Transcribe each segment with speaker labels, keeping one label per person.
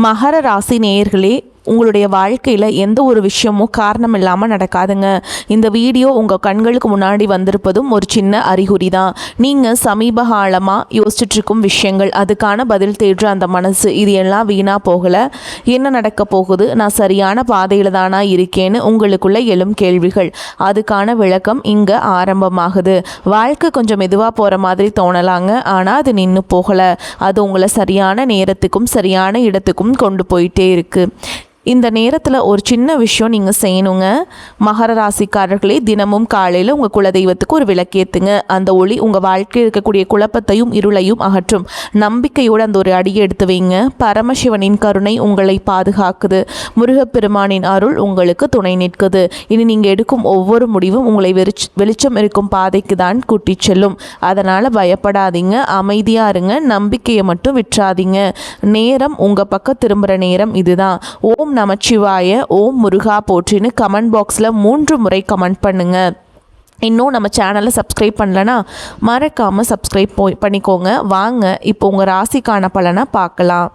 Speaker 1: மகர ராசி நேயர்களே, உங்களுடைய வாழ்க்கையில் எந்த ஒரு விஷயமும் காரணம் இல்லாமல் நடக்காதுங்க. இந்த வீடியோ உங்கள் கண்களுக்கு முன்னாடி வந்திருப்பதும் ஒரு சின்ன அறிகுறி தான். நீங்கள் சமீப காலமாக யோசிச்சுட்ருக்கும் விஷயங்கள், அதுக்கான பதில் தேடுற அந்த மனசு, இது எல்லாம் வீணாக போகலை. என்ன நடக்க போகுது, நான் சரியான பாதையில் தானா இருக்கேன்னு உங்களுக்குள்ளே எழும் கேள்விகள், அதுக்கான விளக்கம் இங்கே ஆரம்பமாகுது. வாழ்க்கை கொஞ்சம் மெதுவாக போகிற மாதிரி தோணலாங்க, ஆனால் அது நின்று போகலை. அது உங்களை சரியான நேரத்துக்கும் சரியான இடத்துக்கும் கொண்டு போயிட்டே இருக்குது. இந்த நேரத்தில் ஒரு சின்ன விஷயம் நீங்கள் செய்யணுங்க. மகர ராசிக்காரர்களே, தினமும் காலையில் உங்கள் குலதெய்வத்துக்கு ஒரு விளக்கேற்றுங்க. அந்த ஒளி உங்கள் வாழ்க்கையில் இருக்கக்கூடிய குழப்பத்தையும் இருளையும் அகற்றும். நம்பிக்கையோடு அந்த ஒரு அடியை எடுத்து வைங்க. பரமசிவனின் கருணை உங்களை பாதுகாக்குது. முருகப்பெருமானின் அருள் உங்களுக்கு துணை நிற்குது. இனி நீங்கள் எடுக்கும் ஒவ்வொரு முடிவும் உங்களை வெளிச்சம் இருக்கும் பாதைக்கு தான் கூட்டி செல்லும். அதனால் பயப்படாதீங்க, அமைதியாக இருங்க, நம்பிக்கையை மட்டும் விட்டுறாதீங்க. நேரம் உங்கள் பக்கம் திரும்புகிற நேரம் இதுதான். ஓம் நமச்சிவாய, ஓம் முருகா போற்றின்னு கமெண்ட் பாக்ஸில் 3 முறை கமெண்ட் பண்ணுங்கள். இன்னும் நம்ம சேனலை சப்ஸ்கிரைப் பண்ணலன்னா மறக்காமல் சப்ஸ்கிரைப் பண்ணிக்கோங்க. வாங்க இப்போ உங்கள் ராசிக்கான பலனை பார்க்கலாம்.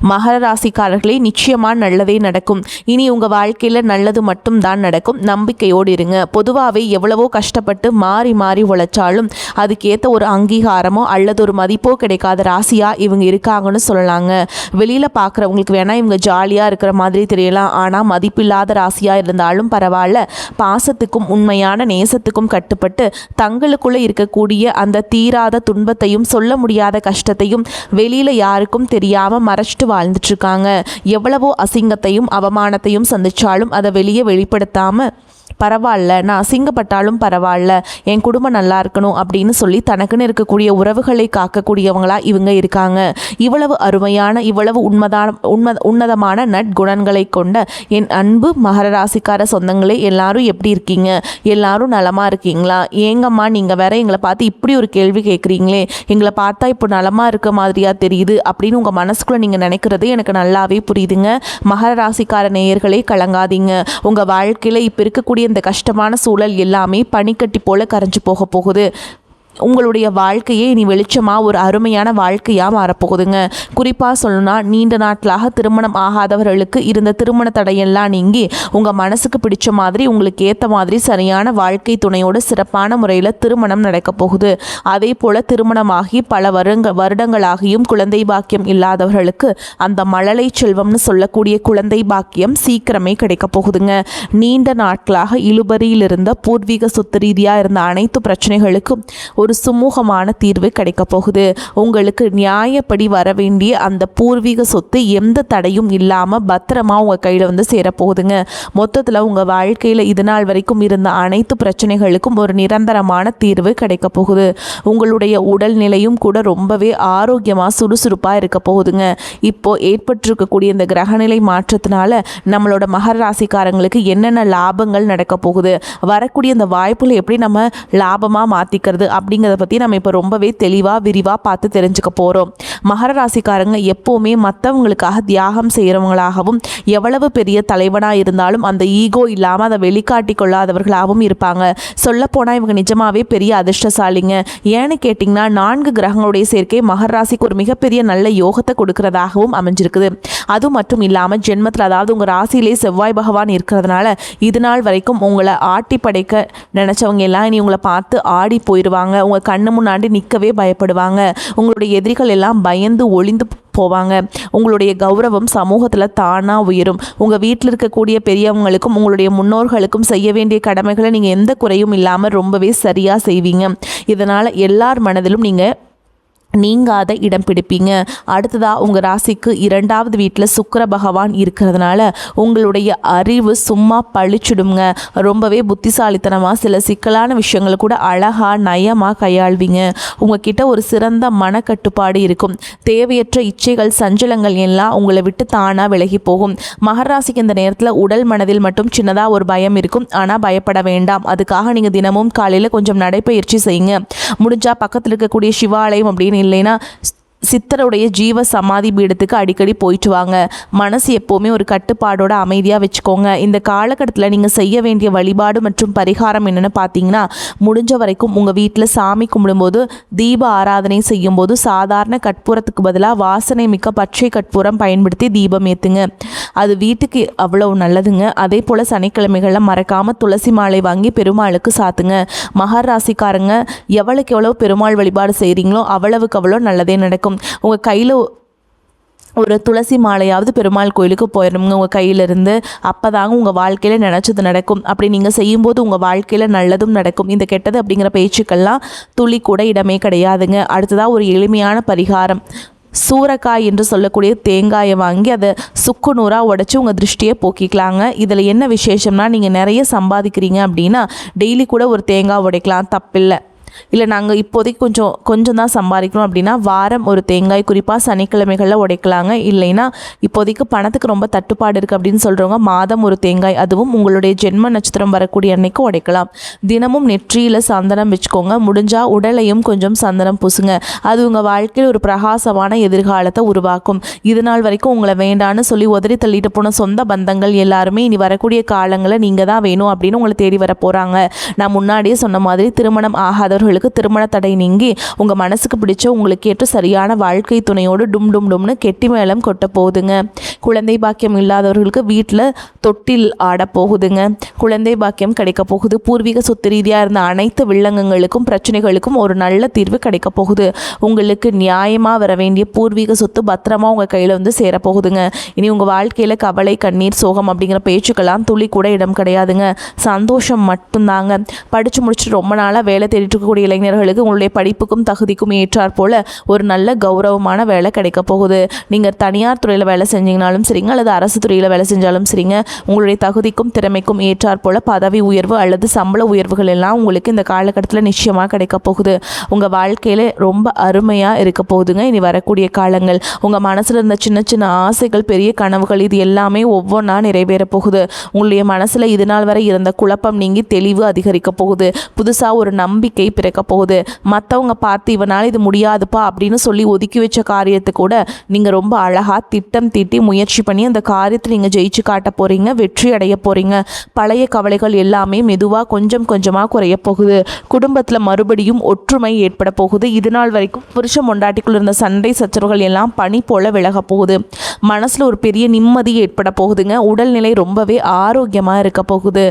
Speaker 1: மகர ராசிக்காரர்களே, நிச்சயமாக நல்லதே நடக்கும். இனி உங்கள் வாழ்க்கையில் நல்லது மட்டும் தான் நடக்கும். நம்பிக்கையோடு இருங்க. பொதுவாகவே எவ்வளவோ கஷ்டப்பட்டு மாறி மாறி உழைச்சாலும் அதுக்கேற்ற ஒரு அங்கீகாரமோ அல்லது ஒரு மதிப்போ கிடைக்காத ராசியாக இவங்க இருக்காங்கன்னு சொல்லலாங்க. வெளியில் பார்க்குறவங்களுக்கு வேணால் இவங்க ஜாலியாக இருக்கிற மாதிரி தெரியலாம், ஆனால் மதிப்பில்லாத ராசியாக இருந்தாலும் பரவாயில்ல, பாசத்துக்கும் உண்மையான நேசத்துக்கும் கட்டுப்பட்டு தங்களுக்குள்ளே இருக்கக்கூடிய அந்த தீராத துன்பத்தையும் சொல்ல முடியாத கஷ்டத்தையும் வெளியில் யாருக்கும் தெரியாமல் மறைச்சிட்டு வாழ்ந்துட்டு இருக்காங்க. எவ்வளவோ அசிங்கத்தையும் அவமானத்தையும் சந்திச்சாலும் அதை வெளியே வெளிப்படுத்தாம, பரவாயில்ல, நான் அசிங்கப்பட்டாலும் பரவாயில்ல, என் குடும்பம் நல்லா இருக்கணும் அப்படின்னு சொல்லி தனக்குன்னு இருக்கக்கூடிய உறவுகளை காக்கக்கூடியவங்களா இவங்க இருக்காங்க. இவ்வளவு அருமையான, இவ்வளவு உன்னதமான நற்குணங்களை கொண்ட என் அன்பு மகர ராசிக்கார சொந்தங்களே, எல்லாரும் எப்படி இருக்கீங்க? எல்லாரும் நலமா இருக்கீங்களா? ஏங்கம்மா நீங்கள் வேற எங்களை பார்த்து இப்படி ஒரு கேள்வி கேட்குறீங்களே, எங்களை பார்த்தா இப்போ நலமா இருக்க மாதிரியா தெரியுது அப்படின்னு உங்கள் மனசுக்குள்ள நீங்கள் நினைக்கிறது எனக்கு நல்லாவே புரியுதுங்க. மகர ராசிக்கார நேயர்களே, கலங்காதீங்க. உங்கள் வாழ்க்கையில் இப்போ இருக்கக்கூடிய இந்த கஷ்டமான சூழல் எல்லாமே பனிக்கட்டி போல கரைஞ்சு போக போகுது. உங்களுடைய வாழ்க்கையே இனி வெளிச்சமாக ஒரு அருமையான வாழ்க்கையாக மாறப்போகுதுங்க. குறிப்பாக சொல்லணும்னா, நீண்ட நாட்களாக திருமணம் ஆகாதவர்களுக்கு இருந்த திருமண தடையெல்லாம் நீங்கி உங்கள் மனசுக்கு பிடிச்ச மாதிரி, உங்களுக்கு ஏற்ற மாதிரி சரியான வாழ்க்கை துணையோடு சிறப்பான முறையில் திருமணம் நடக்க போகுது. அதே போல் திருமணமாகி பல வருடங்களாகியும் குழந்தை பாக்கியம் இல்லாதவர்களுக்கு அந்த மழலை செல்வம்னு சொல்லக்கூடிய குழந்தை பாக்கியம் சீக்கிரமே கிடைக்க போகுதுங்க. நீண்ட நாட்களாக இழுபறியில் இருந்த பூர்வீக சொத்து ரீதியாக இருந்த அனைத்து பிரச்சனைகளுக்கும் ஒரு சுமூகமான தீர்வு கிடைக்க போகுது. உங்களுக்கு நியாயப்படி வர வேண்டிய அந்த பூர்வீக சொத்து எந்த தடையும் இல்லாமல் பத்திரமா உங்கள் கையில் வந்து சேரப்போகுதுங்க. மொத்தத்தில் உங்கள் வாழ்க்கையில் இது நாள் வரைக்கும் இருந்த அனைத்து பிரச்சனைகளுக்கும் ஒரு நிரந்தரமான தீர்வு கிடைக்க போகுது. உங்களுடைய உடல்நிலையும் கூட ரொம்பவே ஆரோக்கியமாக சுறுசுறுப்பாக இருக்க போகுதுங்க. இப்போ ஏற்பட்டிருக்கக்கூடிய இந்த கிரகநிலை மாற்றத்தினால நம்மளோட மகர ராசிக்காரங்களுக்கு என்னென்ன லாபங்கள் நடக்க போகுது, வரக்கூடிய இந்த வாய்ப்புகளை எப்படி நம்ம லாபமாக மாற்றிக்கிறது அப்படிங்கிறத பற்றி நம்ம இப்போ ரொம்பவே தெளிவாக விரிவாக பார்த்து தெரிஞ்சுக்க போகிறோம். மகர ராசிக்காரங்க எப்போவுமே மற்றவங்களுக்காக தியாகம் செய்கிறவங்களாகவும், எவ்வளவு பெரிய தலைவனாக இருந்தாலும் அந்த ஈகோ இல்லாமல் அதை வெளிக்காட்டி கொள்ளாதவர்களாகவும் இருப்பாங்க. சொல்லப்போனால் இவங்க நிஜமாகவே பெரிய அதிர்ஷ்டசாலிங்க. ஏன்னு கேட்டிங்கன்னா, 4 கிரகங்களுடைய சேர்க்கை மகர ராசிக்கு ஒரு மிகப்பெரிய நல்ல யோகத்தை கொடுக்கறதாகவும் அமைஞ்சிருக்குது. அது மட்டும் இல்லாமல் ஜென்மத்தில், அதாவது உங்கள் ராசியிலே செவ்வாய் பகவான் இருக்கிறதுனால இது நாள் வரைக்கும் உங்களை ஆட்டி படைக்க நினச்சவங்க எல்லாம் இனி உங்களை பார்த்து ஆடி போயிடுவாங்க. உங்கள் கண்ணு முன்னாடி நிற்கவே பயப்படுவாங்க. உங்களுடைய எதிரிகள் எல்லாம் பயந்து ஒளிந்து போவாங்க. உங்களுடைய கௌரவம் சமூகத்தில் தானாக உயரும். உங்கள் வீட்டில் இருக்கக்கூடிய பெரியவங்களுக்கும் உங்களுடைய முன்னோர்களுக்கும் செய்ய வேண்டிய கடமைகளை நீங்கள் எந்த குறையும் இல்லாமல் ரொம்பவே சரியாக செய்வீங்க. இதனால் எல்லார் மனதிலும் நீங்காத இடம் பிடிப்பீங்க. அடுத்ததாக உங்கள் ராசிக்கு 2வது வீட்டில் சுக்கிர பகவான் இருக்கிறதுனால உங்களுடைய அறிவு சும்மா பழிச்சிடுங்க. ரொம்பவே புத்திசாலித்தனமாக சில சிக்கலான விஷயங்களை கூட அழகாக நயமாக கையாள்வீங்க. உங்ககிட்ட ஒரு சிறந்த மனக்கட்டுப்பாடு இருக்கும். தேவையற்ற இச்சைகள் சஞ்சலங்கள் எல்லாம் உங்களை விட்டு தானாக விலகி போகும். மகர ராசிக்கு இந்த நேரத்தில் உடல் மனதில் மட்டும் சின்னதாக ஒரு பயம் இருக்கும், ஆனால் பயப்பட வேண்டாம். அதுக்காக நீங்கள் தினமும் காலையில் கொஞ்சம் நடைப்பயிற்சி செய்யுங்க. முடிஞ்சால் பக்கத்தில் இருக்கக்கூடிய சிவாலயம் அப்படின்னு இல்லைன்னா சித்தருடைய ஜீவ சமாதி பீடத்துக்கு அடிக்கடி போயிட்டு வாங்க. மனசு எப்போவுமே ஒரு கட்டுப்பாடோட அமைதியாக வச்சுக்கோங்க. இந்த காலகட்டத்தில் நீங்கள் செய்ய வேண்டிய வழிபாடு மற்றும் பரிகாரம் என்னென்னு பார்த்தீங்கன்னா, முடிஞ்ச வரைக்கும் உங்கள் வீட்டில் சாமி கும்பிடும்போது தீப ஆராதனை செய்யும்போது சாதாரண கற்பூரத்துக்கு பதிலாக வாசனை மிக்க பச்சை கற்பூரம் பயன்படுத்தி தீபம் ஏற்றுங்க. அது வீட்டுக்கு அவ்வளோ நல்லதுங்க. அதே போல் சனிக்கிழமைகளில் மறக்காமல் துளசி மாலை வாங்கி பெருமாளுக்கு சாத்துங்க. மகர ராசிக்காரங்க எவ்வளோக்கு எவ்வளோ பெருமாள் வழிபாடு செய்கிறீங்களோ அவ்வளவுக்கு அவ்வளோ நல்லதே நடக்கும். உங்கள் கையில் ஒரு துளசி மாலையாவது பெருமாள் கோயிலுக்கு போயிடணுங்க உங்கள் கையிலிருந்து. அப்போ தாங்க உங்கள் வாழ்க்கையில் நினச்சது நடக்கும். அப்படி நீங்கள் செய்யும்போது உங்கள் வாழ்க்கையில் நல்லதும் நடக்கும். இந்த கெட்டது அப்படிங்கிற பேச்சுக்கெல்லாம் துளி கூட இடமே கிடையாதுங்க. அடுத்ததாக ஒரு எளிமையான பரிகாரம். சூறைக்காய் என்று சொல்லக்கூடிய தேங்காயை வாங்கி அதை சுக்கு நூறாக உடச்சி உங்கள் திருஷ்டியை போக்கிக்கலாங்க. இதில் என்ன விசேஷம்னா, நீங்கள் நிறைய சம்பாதிக்கிறீங்க அப்படின்னா டெய்லி கூட ஒரு தேங்காய் உடைக்கலாம், தப்பில்லை. இல்லை நாங்கள் இப்போதைக்கு கொஞ்சம் தான் சம்பாதிக்கணும் அப்படின்னா வாரம் ஒரு தேங்காய், குறிப்பாக சனிக்கிழமைகளில் உடைக்கலாங்க. இல்லைன்னா இப்போதைக்கு பணத்துக்கு ரொம்ப தட்டுப்பாடு இருக்குது அப்படின்னு சொல்கிறவங்க மாதம் ஒரு தேங்காய், அதுவும் உங்களுடைய ஜென்ம நட்சத்திரம் வரக்கூடிய அன்னைக்கு உடைக்கலாம். தினமும் நெற்றியில் சந்தனம் வச்சுக்கோங்க. முடிஞ்சால் உடலையும் கொஞ்சம் சந்தனம் பூசுங்க. அது உங்கள் வாழ்க்கையில் ஒரு பிரகாசமான எதிர்காலத்தை உருவாக்கும். இது நாள் வரைக்கும் உங்களை வேண்டான்னு சொல்லி உதறி தள்ளிட்டு போன சொந்த பந்தங்கள் எல்லாருமே இனி வரக்கூடிய காலங்களில் நீங்கள் தான் வேணும் அப்படின்னு உங்களை தேடி வர போகிறாங்க. நான் முன்னாடியே சொன்ன மாதிரி திருமணம் ஆகாதவர்களுக்கு திருமண தடை நீங்கி உங்கள் மனசுக்கு பிடிச்ச உங்களுக்கு ஏற்ற சரியான வாழ்க்கை துணையோடு டும் டும் டும்னு கெட்டி மேளம் கொட்ட போகுதுங்க. குழந்தை பாக்கியம் இல்லாதவர்களுக்கு வீட்டில் தொட்டில் ஆட போகுதுங்க. குழந்தை பாக்கியம் கிடைக்க போகுது. பூர்வீக சொத்து ரீதியாக இருந்த அனைத்து வில்லங்கங்களுக்கும் பிரச்சனைகளுக்கும் ஒரு நல்ல தீர்வு கிடைக்க போகுது. உங்களுக்கு நியாயமாக வர வேண்டிய பூர்வீக சொத்து பத்திரமா உங்கள் கையில் வந்து சேரப்போகுதுங்க. இனி உங்கள் வாழ்க்கையில் கவலை, கண்ணீர், சோகம் அப்படிங்கிற பேச்சுக்கெல்லாம் துளி கூட இடம் கிடையாதுங்க. சந்தோஷம் மட்டும்தாங்க. படித்து முடிச்சுட்டு ரொம்ப நாளாக வேலை தேடிட்டு இருக்கக்கூடிய இளைஞர்களுக்கு உங்களுடைய படிப்புக்கும் தகுதிக்கும் ஏற்றாற் போல ஒரு நல்ல கௌரவமான வேலை கிடைக்க போகுது. நீங்கள் தனியார் துறையில் வேலை செஞ்சீங்கனாலும் சரிங்க, அல்லது அரசு துறையில் வேலை செஞ்சாலும் சரிங்க, உங்களுடைய தகுதிக்கும் திறமைக்கும் ஏற்றாற் போல பதவி உயர்வு அல்லது சம்பள உயர்வுகள் எல்லாம் உங்களுக்கு இந்த காலகட்டத்தில் நிச்சயமாக கிடைக்க போகுது. உங்கள் வாழ்க்கையில் ரொம்ப அருமையாக இருக்க போகுதுங்க. இனி வரக்கூடிய காலங்கள் உங்கள் மனசில் இருந்த சின்ன சின்ன ஆசைகள், பெரிய கனவுகள், இது எல்லாமே ஒவ்வொன்றா நிறைவேற போகுது. உங்களுடைய மனசில் இது நாள் வரை இருந்த குழப்பம் நீங்கி தெளிவு அதிகரிக்க போகுது. புதுசாக ஒரு நம்பிக்கை பிறக்க போகுது. மற்றவங்க பார்த்து இவனால் இது முடியாதுப்பா அப்படின்னு சொல்லி ஒதுக்கி வச்ச காரியத்தை கூட நீங்கள் ரொம்ப அழகாக திட்டம் தீட்டி முயற்சி பண்ணி அந்த காரியத்தை நீங்கள் ஜெயிச்சு காட்ட போகிறீங்க, வெற்றி அடைய போகிறீங்க. பழைய கவலைகள் எல்லாமே மெதுவாக கொஞ்சம் கொஞ்சமாக குறைய போகுது. குடும்பத்தில் மறுபடியும் ஒற்றுமை ஏற்பட போகுது. இது நாள் வரைக்கும் புருஷ பொண்டாட்டிக்குள்ள இருந்த சண்டை சச்சரவுகள் எல்லாம் பனி போல விலக போகுது. மனசில் ஒரு பெரிய நிம்மதி ஏற்பட போகுதுங்க. உடல்நிலை ரொம்பவே ஆரோக்கியமாக இருக்க போகுது.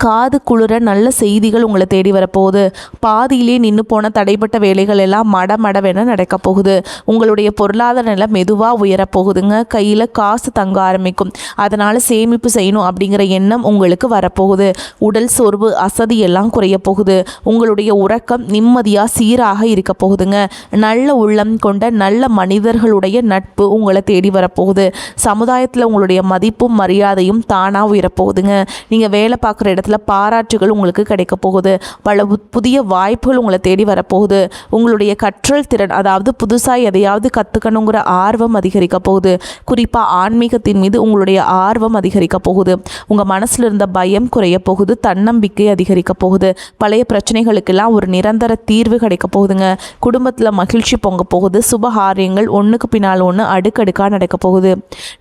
Speaker 1: காது குளிர நல்ல செய்திகள் உங்களை தேடி வரப்போகுது. பாதியிலே நின்று போன தடைப்பட்ட வேலைகள் எல்லாம் மடமடவென நடக்க போகுது. உங்களுடைய பொருளாதார நிலை மெதுவாக உயரப்போகுதுங்க. கையில் காசு தங்க ஆரம்பிக்கும். அதனால் சேமிப்பு செய்யணும் அப்படிங்கிற எண்ணம் உங்களுக்கு வரப்போகுது. உடல் சோர்வு, அசதி எல்லாம் குறைய போகுது. உங்களுடைய உறக்கம் நிம்மதியாக சீராக இருக்க போகுதுங்க. நல்ல உள்ளம் கொண்ட நல்ல மனிதர்களுடைய நட்பு உங்களை தேடி வரப்போகுது. சமுதாயத்தில் உங்களுடைய மதிப்பும் மரியாதையும் தானாக உயரப்போகுதுங்க. நீங்கள் வேலை பார்க்குற இடத்துல பாராட்டுகள் உங்களுக்கு கிடைக்க போகுது. பல புதிய வாய்ப்புகள் உங்களை தேடி வரப்போகுது. உங்களுடைய கற்றல் திறன், அதாவது புதுசாக எதையாவது கற்றுக்கணுங்கிற ஆர்வம் அதிகரிக்க போகுது. குறிப்பாக ஆன்மீகத்தின் மீது உங்களுடைய ஆர்வம் அதிகரிக்க போகுது. உங்கள் மனசில் இருந்த பயம் குறைய போகுது. தன்னம்பிக்கை அதிகரிக்க போகுது. பழைய பிரச்சனைகளுக்கெல்லாம் ஒரு நிரந்தர தீர்வு கிடைக்க போகுதுங்க. குடும்பத்தில் மகிழ்ச்சி பொங்க போகுது. சுபகாரியங்கள் ஒன்றுக்கு பின்னால் ஒன்று அடுக்கடுக்காக நடக்க போகுது.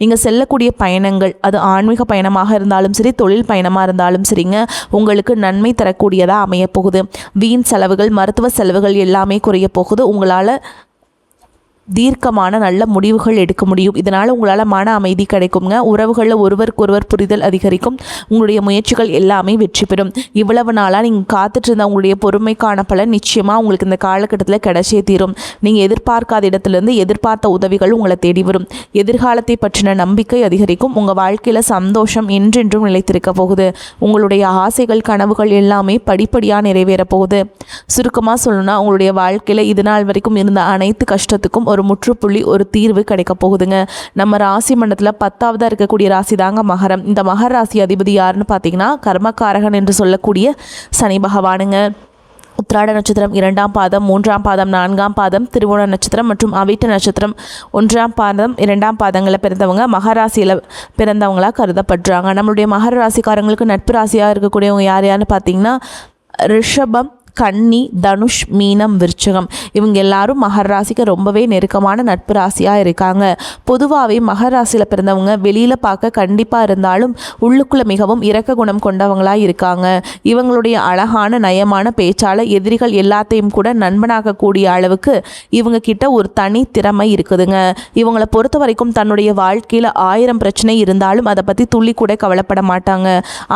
Speaker 1: நீங்கள் செல்லக்கூடிய பயணங்கள், அது ஆன்மீக பயணமாக இருந்தாலும் சரி, தொழில் பயணமாக இருந்தாலும் சரிங்க, உங்களுக்கு நன்மை தரக்கூடியதாக அமைய போகுது. வீண் செலவுகள், மருத்துவ செலவுகள் எல்லாமே குறைய போகுது. உங்களால் தீர்க்கமான நல்ல முடிவுகள் எடுக்க முடியும். இதனால் உங்களால் மன அமைதி கிடைக்குங்க. உறவுகளில் ஒருவருக்கொருவர் புரிதல் அதிகரிக்கும். உங்களுடைய முயற்சிகள் எல்லாமே வெற்றி பெறும். இவ்வளவு நாளாக நீங்கள் காத்துட்டு இருந்த உங்களுடைய பொறுமைக்கான பலன் நிச்சயமாக உங்களுக்கு இந்த காலகட்டத்தில் கிடைச்சே தீரும். நீங்கள் எதிர்பார்க்காத இடத்துலேருந்து எதிர்பார்த்த உதவிகள் உங்களை தேடி வரும். எதிர்காலத்தை பற்றின நம்பிக்கை அதிகரிக்கும். உங்கள் வாழ்க்கையில் சந்தோஷம் என்றென்றும் நிலைத்திருக்க போகுது. உங்களுடைய ஆசைகள், கனவுகள் எல்லாமே படிப்படியாக நிறைவேற போகுது. சுருக்கமாக சொல்லணும்னா, உங்களுடைய வாழ்க்கையில் இது நாள் வரைக்கும் இருந்த அனைத்து கஷ்டத்துக்கும் ஒரு முற்றுப்புள்ளி, ஒரு தீர்வு கிடைக்க போகுதுங்க. நம்ம ராசி மண்டலத்தில் 10ஆவதாக இருக்கக்கூடிய ராசி தாங்க மகரம். இந்த மகர ராசி அதிபதி யாருன்னு பார்த்தீங்கன்னா, கர்மக்காரகன் என்று சொல்லக்கூடிய சனி பகவானுங்க. உத்திராட நட்சத்திரம் 2ஆம் பாதம், 3ஆம் பாதம், 4ஆம் பாதம், திருவோண நட்சத்திரம் மற்றும் அவிட்ட நட்சத்திரம் 1ஆம் பாதம், 2ஆம் பாதங்களில் பிறந்தவங்க மகராசியில் பிறந்தவங்களாக கருதப்படுறாங்க. நம்மளுடைய மகர ராசிக்காரங்களுக்கு நட்பு ராசியாக இருக்கக்கூடியவங்க யார் யாருன்னு பார்த்தீங்கன்னா, ரிஷபம், கன்னி, தனுஷ், மீனம், விருச்சிகம் இவங்க எல்லாரும் மகர ராசிக்கு ரொம்பவே நெருக்கமான நட்பு ராசியாக இருக்காங்க. பொதுவாகவே மகர ராசியில் பிறந்தவங்க வெளியில் பார்க்க கண்டிப்பாக இருந்தாலும் உள்ளுக்குள்ளே மிகவும் இரக்க குணம் கொண்டவங்களாக இருக்காங்க. இவங்களுடைய அழகான நயமான பேச்சால் எதிரிகள் எல்லாத்தையும் கூட நண்பனாகக்கூடிய அளவுக்கு இவங்க கிட்ட ஒரு தனி திறமை இருக்குதுங்க. இவங்களை பொறுத்த வரைக்கும் தன்னுடைய வாழ்க்கையில் 1000 பிரச்சனை இருந்தாலும் அதை பற்றி துள்ளி கூட கவலைப்பட மாட்டாங்க.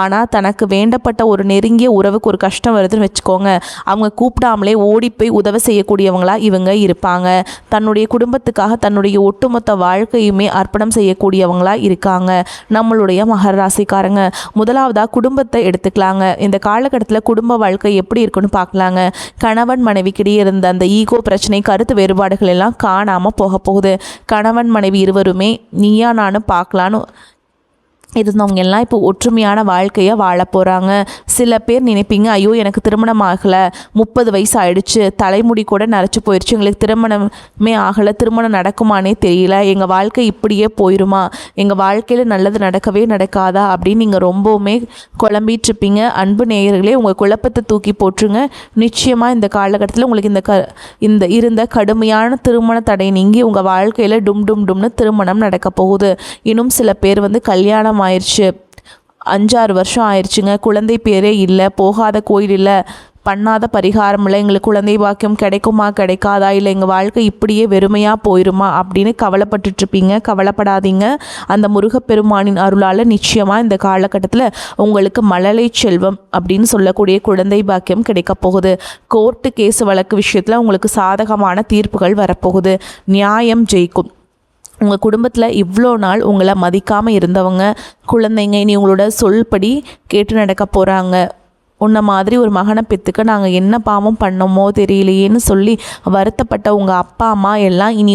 Speaker 1: ஆனால் தனக்கு வேண்டப்பட்ட ஒரு நெருங்கிய உறவுக்கு ஒரு கஷ்டம் வருதுன்னு வச்சுக்கோங்க, அவங்க கூப்பிடாமலே ஓடி போய் உதவி செய்யக்கூடியவங்களா இவங்க இருப்பாங்க. தன்னுடைய குடும்பத்துக்காக தன்னுடைய ஒட்டுமொத்த வாழ்க்கையுமே அர்ப்பணம் செய்யக்கூடியவங்களா இருக்காங்க நம்மளுடைய மகர ராசிக்காரங்க. முதலாவதாக குடும்பத்தை எடுத்துக்கலாங்க. இந்த காலகட்டத்தில் குடும்ப வாழ்க்கை எப்படி இருக்குன்னு பார்க்கலாங்க. கணவன் மனைவிக்கிடையே இருந்த அந்த ஈகோ பிரச்சனை, கருத்து வேறுபாடுகள் எல்லாம் காணாமல் போக போகுது. கணவன் மனைவி இருவருமே நீயா நானு பார்க்கலான்னு இருந்தவங்க எல்லாம் இப்போ ஒற்றுமையான வாழ்க்கையை வாழ போகிறாங்க. சில பேர் நினைப்பீங்க, ஐயோ எனக்கு திருமணம் ஆகலை, 30 வயசு ஆயிடுச்சு, தலைமுடி கூட நரைச்சி போயிடுச்சு, எங்களுக்கு திருமணமே ஆகலை, திருமணம் நடக்குமானே தெரியல, எங்கள் வாழ்க்கை இப்படியே போயிடுமா, எங்கள் வாழ்க்கையில் நல்லது நடக்கவே நடக்காதா அப்படின்னு நீங்கள் ரொம்பவுமே குழம்பிகிட்ருப்பீங்க. அன்பு நேயர்களே, உங்கள் குழப்பத்தை தூக்கி போட்டுருங்க. நிச்சயமாக இந்த காலகட்டத்தில் உங்களுக்கு இந்த இருந்த கடுமையான திருமண தடை நீங்கி உங்கள் வாழ்க்கையில் டும்னு திருமணம் நடக்க போகுது. இன்னும் சில பேர் கல்யாணம் ஆயிடுச்சு, 5-6 வருஷம் ஆயிடுச்சுங்க, குழந்தை பேரே இல்லை, போகாத கோயில் இல்லை, பண்ணாத பரிகாரம் இல்லை, எங்களுக்கு குழந்தை பாக்கியம் கிடைக்குமா கிடைக்காதா, இல்லை எங்கள் வாழ்க்கை இப்படியே வெறுமையாக போயிடுமா அப்படின்னு கவலைப்பட்டுட்ருப்பீங்க. கவலைப்படாதீங்க. அந்த முருகப்பெருமானின் அருளால் நிச்சயமாக இந்த காலகட்டத்தில் உங்களுக்கு மழலை செல்வம் அப்படின்னு சொல்லக்கூடிய குழந்தை பாக்கியம் கிடைக்க போகுது. கோர்ட்டு கேஸ் வழக்கு விஷயத்தில் உங்களுக்கு சாதகமான தீர்ப்புகள் வரப்போகுது. நியாயம் ஜெயிக்கும். உங்கள் குடும்பத்தில் இவ்வளோ நாள் உங்களை மதிக்காமல் இருந்தவங்க குழந்தைங்க இனி உங்களோட சொல்படி கேட்டு நடக்க போகிறாங்க. உன்னை மாதிரி ஒரு மகனை பெற்றுக்க நாங்கள் என்ன பாவம் பண்ணோமோ தெரியலையேன்னு சொல்லி வருத்தப்பட்ட உங்கள் அப்பா அம்மா எல்லாம் இனி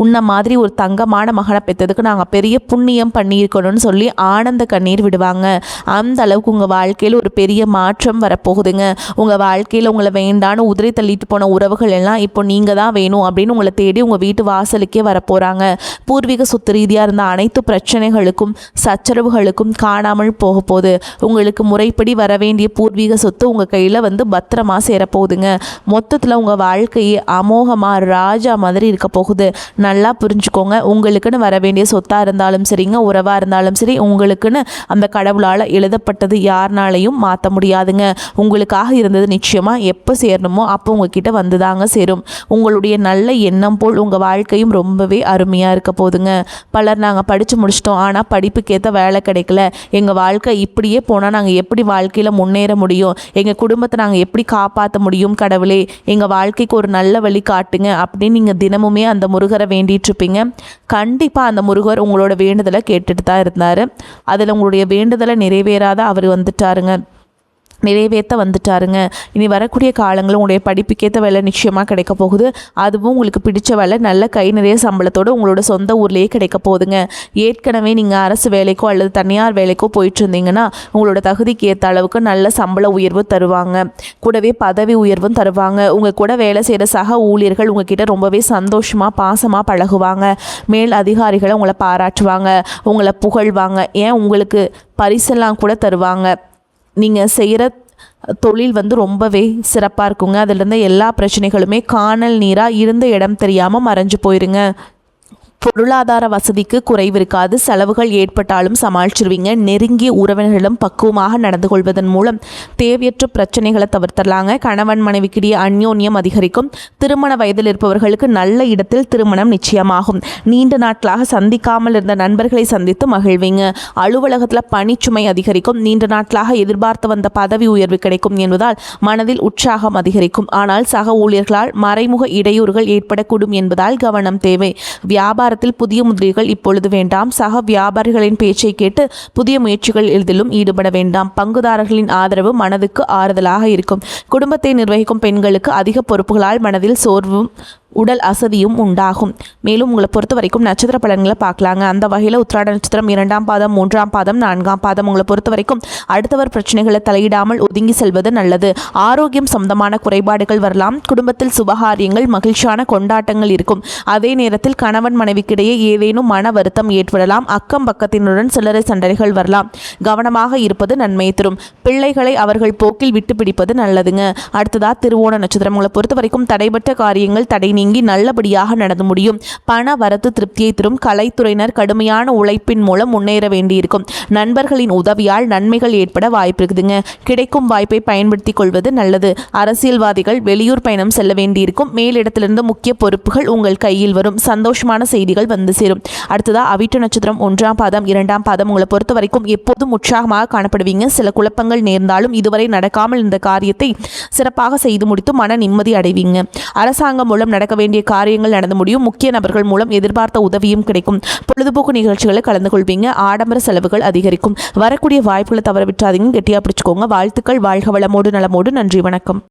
Speaker 1: உன்னை மாதிரி ஒரு தங்கமான மகனை பெற்றதுக்கு நாங்கள் பெரிய புண்ணியம் பண்ணியிருக்கணும்னு சொல்லி ஆனந்த கண்ணீர் விடுவாங்க. அந்த அளவுக்கு உங்கள் வாழ்க்கையில் ஒரு பெரிய மாற்றம் வரப்போகுதுங்க. உங்கள் வாழ்க்கையில் உங்களை வேண்டான்னு உதிரை தள்ளிட்டு போன உறவுகள் எல்லாம் இப்போ நீங்கள் தான் வேணும் அப்படின்னு உங்களை தேடி உங்கள் வீட்டு வாசலுக்கே வரப்போகிறாங்க. பூர்வீக சொத்து ரீதியாக இருந்த அனைத்து பிரச்சனைகளுக்கும் சச்சரவுகளுக்கும் காணாமல் போக போகுது. உங்களுக்கு முறைப்படி வர வேண்டிய பூர்வீக சொத்து உங்கள் கையில் பத்திரமா சேரப்போகுதுங்க. மொத்தத்தில் உங்கள் வாழ்க்கையே அமோகமாக ராஜா மாதிரி இருக்க போகுது. நல்லா புரிஞ்சுக்கோங்க. உங்களுக்குன்னு வர வேண்டிய சொத்தாக இருந்தாலும் சரிங்க, உறவாக இருந்தாலும் சரி, உங்களுக்குன்னு அந்த கடவுளால் எழுதப்பட்டது யாருனாலையும் மாற்ற முடியாதுங்க. உங்களுக்காக இருந்தது நிச்சயமாக எப்போ சேரணுமோ அப்போ உங்ககிட்ட வந்துதாங்க சேரும். உங்களுடைய நல்ல எண்ணம் போல் உங்கள் வாழ்க்கையும் ரொம்பவே அருமையாக இருக்க போகுதுங்க. பலர் நாங்கள் படித்து முடிச்சிட்டோம், ஆனால் படிப்புக்கேற்ற வேலை கிடைக்கல, எங்கள் வாழ்க்கை இப்படியே போனால் நாங்கள் எப்படி வாழ்க்கையில் முன்னேற முடியும், எங்கள் குடும்பத்தை நாங்கள் எப்படி காப்பாற்ற முடியும், கடவுளே எங்கள் வாழ்க்கைக்கு ஒரு நல்ல வழி காட்டுங்க அப்படின்னு நீங்கள் தினமுமே அந்த முருகரை வேண்டிட்டு இருப்பீங்க. கண்டிப்பாக அந்த முருகர் உங்களோட வேண்டுதலை கேட்டுட்டு தான் இருந்தார். அதில் உங்களுடைய வேண்டுதலை நிறைவேறாத அவர் நிறைவேற்ற வந்துட்டாருங்க. இனி வரக்கூடிய காலங்களில் உங்களுடைய படிப்புக்கேற்ற வேலை நிச்சயமாக கிடைக்க போகுது. அதுவும் உங்களுக்கு பிடிச்ச வேலை, நல்ல கை நிறைய சம்பளத்தோடு உங்களோட சொந்த ஊர்லேயே கிடைக்க போகுதுங்க. ஏற்கனவே நீங்கள் அரசு வேலைக்கோ அல்லது தனியார் வேலைக்கோ போயிட்டு இருந்தீங்கன்னா உங்களோட தகுதிக்கு ஏற்ற அளவுக்கு நல்ல சம்பள உயர்வு தருவாங்க. கூடவே பதவி உயர்வும் தருவாங்க. உங்கள் கூட வேலை செய்கிற சக ஊழியர்கள் உங்ககிட்ட ரொம்பவே சந்தோஷமாக பாசமாக பழகுவாங்க. மேல் அதிகாரிகளை உங்களை பாராட்டுவாங்க, உங்களை புகழ்வாங்க, ஏன் உங்களுக்கு பரிசெல்லாம் கூட தருவாங்க. நீங்கள் செய்கிற தொழில் ரொம்பவே சிறப்பாக இருக்குங்க. அதிலிருந்து எல்லா பிரச்சனைகளுமே காணல் நீராக இருந்த இடம் தெரியாமல் மறைஞ்சு போயிருங்க. பொருளாதார வசதிக்கு குறைவு இருக்காது. செலவுகள் ஏற்பட்டாலும் சமாளிச்சிருவீங்க. நெருங்கிய உறவினர்களும் பக்குவமாக நடந்து கொள்வதன் மூலம் தேவையற்ற பிரச்சனைகளை தவிர்த்தரலாங்க. கணவன் மனைவிக்கிடையே அந்யோன்யம் அதிகரிக்கும். திருமண வயதில் இருப்பவர்களுக்கு நல்ல இடத்தில் திருமணம் நிச்சயமாகும். நீண்ட நாட்களாக சந்திக்காமல் இருந்த நண்பர்களை சந்தித்து மகிழ்வீங்க. அலுவலகத்தில் பணிச்சுமை அதிகரிக்கும். நீண்ட நாட்களாக எதிர்பார்த்து வந்த பதவி உயர்வு கிடைக்கும் என்பதால் மனதில் உற்சாகம் அதிகரிக்கும். ஆனால் சக ஊழியர்களால் மறைமுக இடையூறுகள் ஏற்படக்கூடும் என்பதால் கவனம் தேவை. வியாபாரத்தில் புதிய முதலீடுகள் இப்பொழுது வேண்டாம். சக வியாபாரிகளின் பேச்சை கேட்டு புதிய முயற்சிகள் எதிலும் ஈடுபட வேண்டாம். பங்குதாரர்களின் ஆதரவு மனதுக்கு ஆறுதலாக இருக்கும். குடும்பத்தை நிர்வகிக்கும் பெண்களுக்கு அதிக பொறுப்புகளால் மனதில் சோர்வும் உடல் அசதியும் உண்டாகும். மேலும் உங்களை பொறுத்த வரைக்கும் நட்சத்திர பலன்களை பார்க்கலாங்க. அந்த வகையில் உத்திராட நட்சத்திரம் 2ஆம் பாதம், 3ஆம் பாதம், 4ஆம் பாதம். உங்களை பொறுத்த வரைக்கும் அடுத்தவர் பிரச்சனைகளை தலையிடாமல் ஒதுங்கி செல்வது நல்லது. ஆரோக்கியம் சம்பந்தமான குறைபாடுகள் வரலாம். குடும்பத்தில் சுபகாரியங்கள், மகிழ்ச்சியான கொண்டாட்டங்கள் இருக்கும். அதே நேரத்தில் கணவன் மனைவிக்கிடையே ஏதேனும் மன வருத்தம் ஏற்படலாம். அக்கம் பக்கத்தினருடன் சிலரை சண்டைகள் வரலாம். கவனமாக இருப்பது நன்மை தரும். பிள்ளைகளை அவர்கள் போக்கில் விட்டு பிடிப்பது நல்லதுங்க. அடுத்ததா திருவோண நட்சத்திரம். உங்களை பொறுத்த வரைக்கும் தடைபட்ட காரியங்கள் தடை நீங்கி நல்லபடியாக நடந்து முடியும். பண வரத்து திருப்தியை தரும். கலைத்துறையினர் கடுமையான உழைப்பின் மூலம் முன்னேற வேண்டியிருக்கும். நண்பர்களின் உதவியால் நன்மைகள் ஏற்பட வாய்ப்பு இருக்குதுங்க. கிடைக்கும் வாய்ப்பை பயன்படுத்திக் கொள்வது நல்லது. அரசியல்வாதிகள் வெளியூர் பயணம் செல்ல வேண்டியிருக்கும். மேலிடத்திலிருந்து முக்கிய பொறுப்புகள் உங்கள் கையில் வரும். சந்தோஷமான செய்திகள் வந்து சேரும். அடுத்ததா அவிட்ட நட்சத்திரம் 1ஆம் பாதம், 2ஆம் பாதம். உங்களை பொறுத்த வரைக்கும் எப்போதும் உற்சாகமாக காணப்படுவீங்க. சில குழப்பங்கள் நேர்ந்தாலும் இதுவரை நடக்காமல் இந்த காரியத்தை சிறப்பாக செய்து முடித்து மன நிம்மதி அடைவீங்க. அரசாங்கம் மூலம் நடக்க வேண்டிய காரியங்கள் நடந்து முடியும். முக்கிய நபர்கள் மூலம் எதிர்பார்த்த உதவியும் கிடைக்கும். பொழுதுபோக்கு நிகழ்ச்சிகளை கலந்து கொள்வீங்க. ஆடம்பர செலவுகள் அதிகரிக்கும். வரக்கூடிய வாய்ப்புகளை தவற விட்டாதீங்க. கெட்டியா பிடிச்சுக்கோங்க. வாழ்த்துக்கள். வாழ்க வளமோடு நலமோடு. நன்றி, வணக்கம்.